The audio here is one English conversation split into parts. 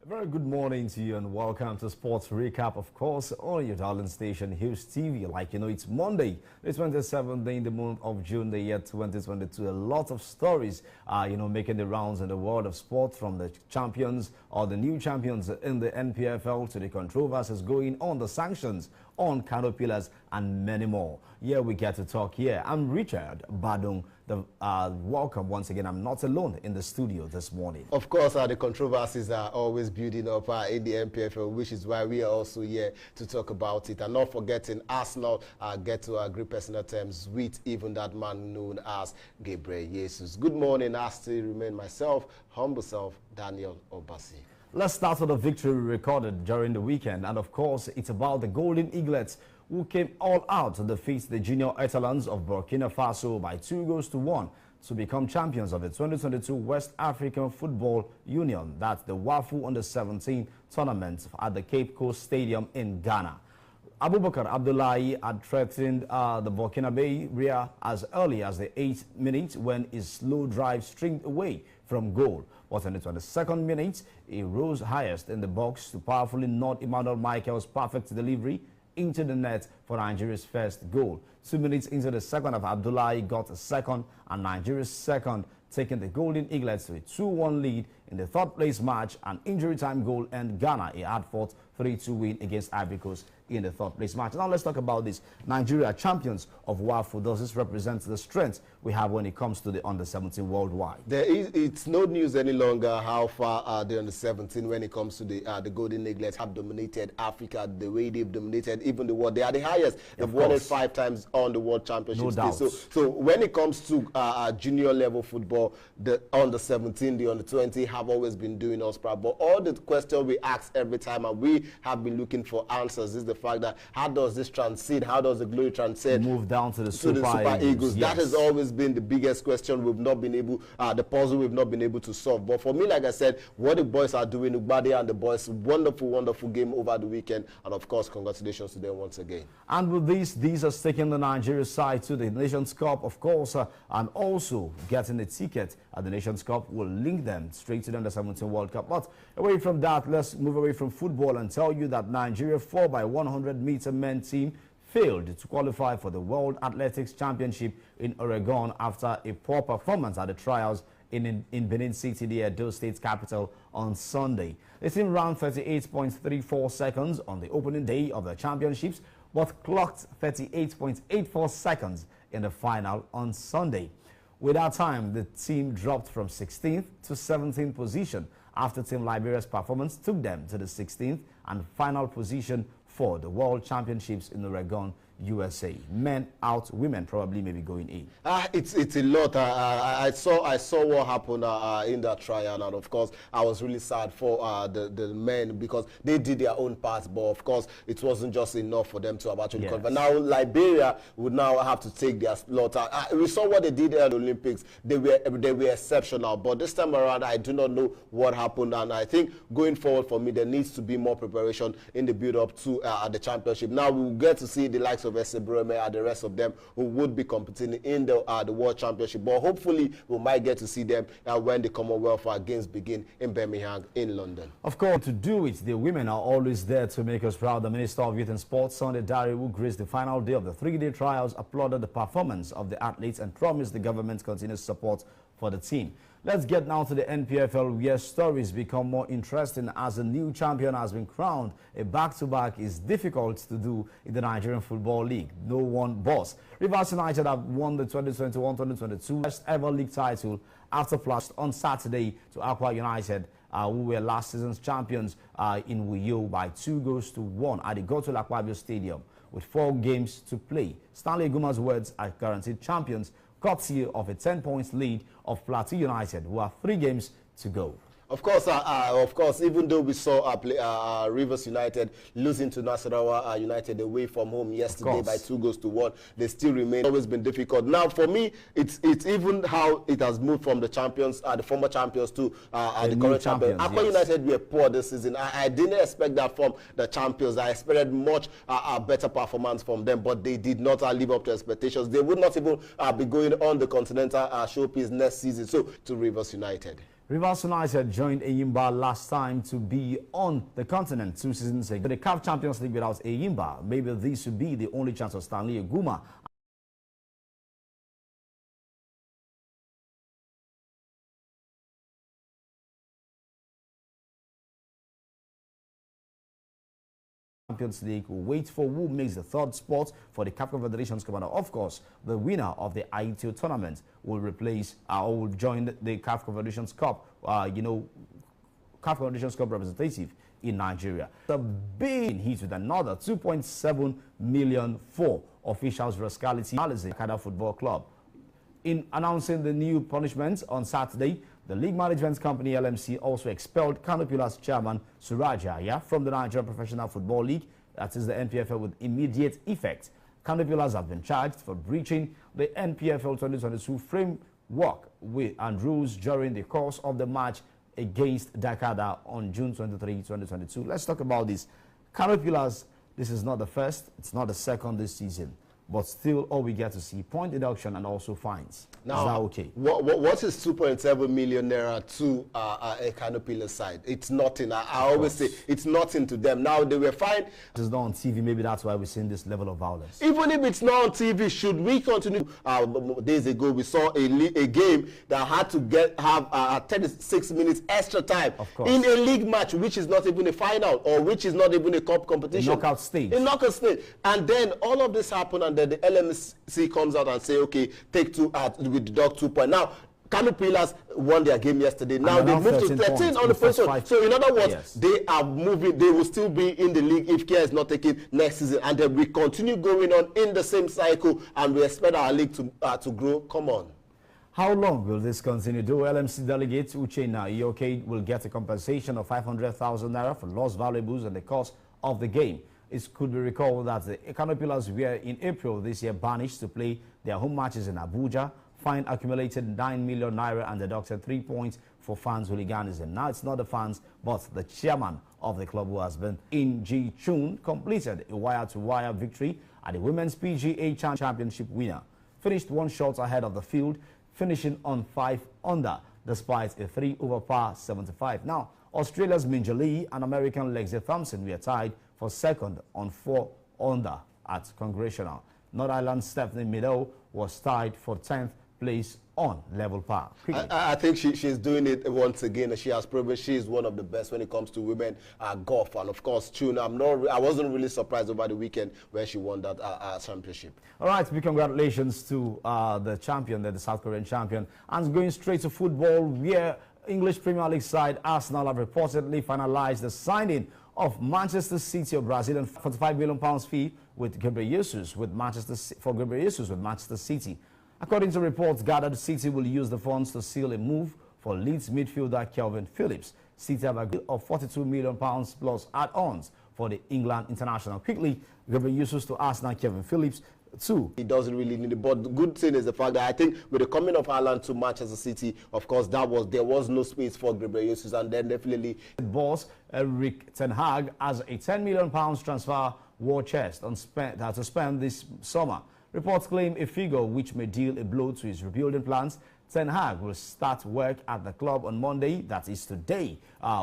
A very good morning to you and welcome to Sports Recap, of course, on your darling station, Hughes TV. Like you know, it's Monday, the 27th day in the month of June, the year 2022. A lot of stories, making the rounds in the world of sport, from the champions or the new champions in the NPFL to the controversies going on, the sanctions on Canopilas and many more. Yeah, we get to talk here. I'm Richard Badung. Welcome once again. I'm not alone in the studio this morning. Of course, the controversies are always building up in the MPFL, which is why we are also here to talk about it. And not forgetting, Arsenal get to agree personal terms with even that man known as Gabriel Jesus. Good morning. I still remain myself, humble self, Daniel Obasi. Let's start with the victory recorded during the weekend. And of course, it's about the Golden Eaglets, who came all out to defeat the junior Etalons of Burkina Faso by 2-1 to become champions of the 2022 West African Football Union. That's the WAFU Under-17 tournament at the Cape Coast Stadium in Ghana. Abubakar Abdullahi had threatened the Burkinabe rear as early as the 8th minute when his slow drive stringed away from goal. But in the 22nd minute, he rose highest in the box to powerfully nod Emmanuel Michael's perfect delivery into the net for Nigeria's first goal. 2 minutes into the second of, Abdullahi got a second, and Nigeria's second, taking the Golden Eaglets to a 2-1 lead in the third place match. An injury time goal and Ghana a hard-fought 3-2 win against Ivory Coast in the third place match. Now let's talk about this. Nigeria champions of WAFU. Does this represent the strength we have when it comes to the under-17 worldwide? It's no news any longer how far the under-17 when it comes to the Golden Eaglets have dominated Africa the way they've dominated even the world. They are the highest. They've won it 5 times on the World Championship stage. So when it comes to junior level football, the under-17, the under-20 have always been doing us proud. But all the questions we ask every time, and we have been looking for answers, is the fact that how does this transcend? How does the glory transcend? Move down to the Super Eagles. Yes. That has always been the biggest question we've not been able, the puzzle we've not been able to solve. But for me, like I said, what the boys are doing, Ugbade and the boys, wonderful, wonderful game over the weekend. And of course, congratulations to them once again. And with these are taking the Nigeria side to the Nations Cup, of course, and also getting a ticket at the Nations Cup will link them straight to the Under-17 World Cup. But away from that, let's move away from football and tell you that Nigeria 4x100-meter men team failed to qualify for the World Athletics Championship in Oregon after a poor performance at the trials in Benin City, the Edo State capital, on Sunday. The team ran 38.34 seconds on the opening day of the championships, but clocked 38.84 seconds in the final on Sunday. With that time, the team dropped from 16th to 17th position after Team Liberia's performance took them to the 16th and final position for the World Championships in Oregon, USA. Men out, women probably maybe going in. It's a lot. I saw what happened in that trial, and of course I was really sad for the men because they did their own part, but of course it wasn't just enough for them to have actually come. But now Liberia would now have to take their slot. We saw what they did at the Olympics. They were exceptional, but this time around I do not know what happened, and I think going forward for me there needs to be more preparation in the build-up to the championship. Now we will get to see the likes of Esebreme and the rest of them who would be competing in the World Championship. But hopefully we might get to see them when the Commonwealth Games begin in Birmingham in London. Of course, to do it, the women are always there to make us proud. The Minister of Youth and Sports, Sunday Dari, who graced the final day of the 3-day trials, applauded the performance of the athletes and promised the government's continuous support for the team. Let's get now to the NPFL, where stories become more interesting as a new champion has been crowned. A back-to-back is difficult to do in the Nigerian Football League. No one boss. Rivers United have won the 2021-2022 first ever league title after flashed on Saturday to Aqua United, who were last season's champions in Uyo by 2-1 at the Goto Lakwabio Stadium. With 4 games to play, Stanley Guma's words are guaranteed champions, courtesy of a 10-point lead of Plateau United, who have 3 games to go. Of course, even though we saw Rivers United losing to Nasarawa United away from home yesterday by 2-1, they still remain. It's always been difficult. Now, for me, it's even how it has moved from the champions, the former champions, to the current champions. Aqua United were poor this season. I didn't expect that from the champions. I expected much better performance from them, but they did not live up to expectations. They would not even be going on the Continental Showpiece next season. So, to Rivers United. Rivers United joined Eyimba last time to be on the continent 2 seasons ago. The CAF Champions League without Eyimba, maybe this would be the only chance of Stanley Eguma Champions League will wait for who makes the third spot for the CAF Confederations Cup. And of course, the winner of the ITO tournament will replace or will join the CAF Confederations Cup, CAF Confederations Cup representative in Nigeria. The big hit with another 2.7 million for officials' rascality. Akada Football Club. In announcing the new punishments on Saturday, the League Management Company LMC also expelled Kano Pillars chairman Suraja from the Nigerian Professional Football League, that is the NPFL, with immediate effect. Kano Pillars have been charged for breaching the NPFL 2022 framework and rules during the course of the match against Dakada on June 23, 2022. Let's talk about this. Kano Pillars, this is not the first, it's not the second this season. But still, all we get to see point deduction and also fines. Now, is that okay? What is 2.7 million naira to a Kano Pillars side? It's nothing. I always say it's nothing to them. Now they were fined. It's not on TV. Maybe that's why we're seeing this level of violence. Even if it's not on TV, should we continue? Days ago, we saw a game that had to have 36 minutes extra time in a league match, which is not even a final or which is not even a cup competition. A knockout stage. A knockout stage. And then all of this happened, and then the LMC comes out and say, okay, take two with deduct 2 points. Now, Kano Pillars won their game yesterday. Now they moved to 13 on the first one. So in other words, yes, they are moving. They will still be in the league if care is not taken next season, and then we continue going on in the same cycle, and we expect our league to grow. Come on. How long will this continue? Do LMC delegate Uchenna Ioke will get a compensation of 500,000 naira for lost valuables and the cost of the game. It could be recalled that the Kano Pillars were in April this year banished to play their home matches in Abuja. Fine accumulated 9 million naira and deducted 3 points for fans hooliganism. Now it's not the fans, but the chairman of the club, who has been in Ji Chun, completed a wire-to-wire victory at the Women's PGA Championship winner. Finished 1 shot ahead of the field, finishing on 5 under, despite a 3 over par 75. Now, Australia's Minjee Lee and American Lexi Thompson were tied for second on 4 under at Congressional. North Island's Stephanie Meadow was tied for 10th place on level par. I think she's doing it once again. She has proven she is one of the best when it comes to women golf. And of course, Chun, I wasn't really surprised over the weekend when she won that championship. All right, big congratulations to the champion, the South Korean champion. And going straight to football, where English Premier League side Arsenal have reportedly finalized the signing of Manchester City of Brazilian £45 million fee with Gabriel Jesus with Manchester City. According to reports gathered, City will use the funds to seal a move for Leeds midfielder Kelvin Phillips. City have agreed of £42 million plus add-ons for the England international. Quickly, Gabriel Jesus to Arsenal, Kelvin Phillips too. He doesn't really need it, but the good thing is the fact that I think with the coming of Haaland to Manchester City, of course, there was no space for Gabriel Jesus, and then definitely boss Erik ten Hag has a £10 million transfer war chest to spend this summer. Reports claim a figure which may deal a blow to his rebuilding plans. Ten Hag will start work at the club on Monday, that is today,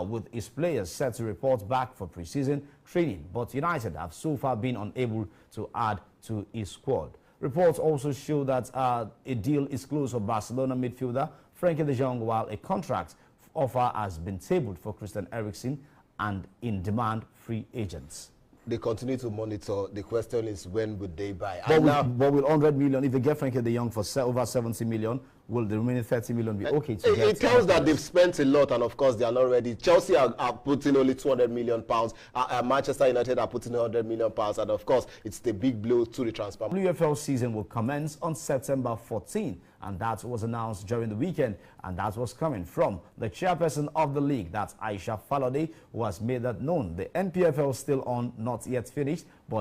with his players set to report back for pre-season training. But United have so far been unable to add to his squad. Reports also show that a deal is close for Barcelona midfielder Frenkie de Jong, while a contract offer has been tabled for Christian Eriksen and in-demand free agents. They continue to monitor. The question is, when would they buy? But with 100 million, if they get Frenkie de Jong for over 70 million, will the remaining 30 million be okay to get? It tells that they've spent a lot, and of course they are not ready. Chelsea are putting only 200 million pounds. Manchester United are putting 100 million pounds, and of course it's the big blow to the transfer. WFL season will commence on September 14, and that was announced during the weekend, and that was coming from the chairperson of the league, that's Aisha Falode, who has made that known. The NPFL still on, not yet finished, but